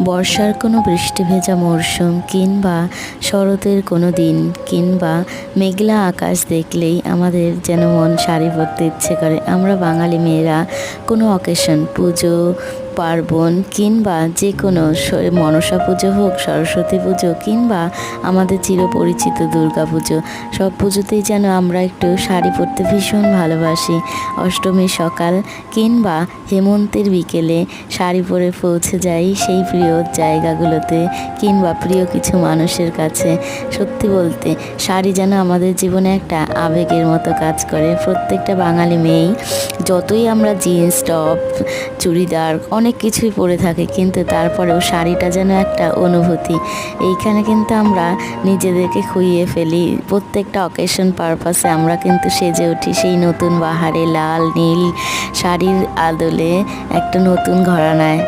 বর্ষার কোনো বৃষ্টি ভেজা মরশুম কিংবা শরতের কোনো দিন কিংবা মেঘলা আকাশ দেখলেই আমাদের যেন মন শাড়ি পরতে ইচ্ছে করে। আমরা বাঙালি মেয়েরা কোনো অকেশন, পুজো পার্বণ কিংবা যে কোনো মনসা পুজো হোক, সরস্বতী পুজো কিংবা আমাদের চিরপরিচিত দুর্গা পুজো, সব পুজোতেই যেন আমরা একটু শাড়ি পরতে ভীষণ ভালোবাসি। অষ্টমীর সকাল কিংবা হেমন্তের বিকেলে শাড়ি পরে পৌঁছে যাই সেই প্রিয় জায়গাগুলোতে কিংবা প্রিয় কিছু মানুষের কাছে। সত্যি বলতে শাড়ি যেন আমাদের জীবনে একটা আবেগের মতো কাজ করে। প্রত্যেকটা বাঙালি মেয়েই যতই আমরা জিন্স টপ চুড়িদার অনেক কিছুই পরে থাকি, কিন্তু তারপরেও শাড়িটা যেন একটা অনুভূতি। এইখানে কিন্তু আমরা নিজেদেরকে খুইয়ে ফেলি। প্রত্যেকটা অকেশন পারপাসে আমরা কিন্তু সেজে উঠি সেই নতুন বাহারে লাল নীল শাড়ির আদলে একটা নতুন ঘরানায়।